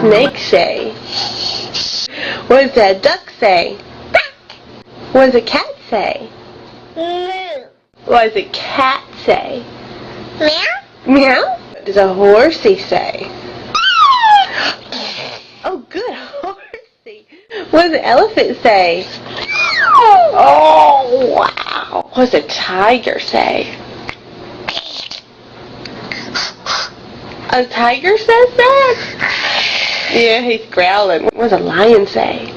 snake say? What does that duck say? What does a cat say? What does a cat say? Meow. Meow? What does a horsey say? Oh, good, horsey. What does an elephant say? Oh, wow. What does a tiger say? A tiger says that? Yeah, he's growling. What does a lion say?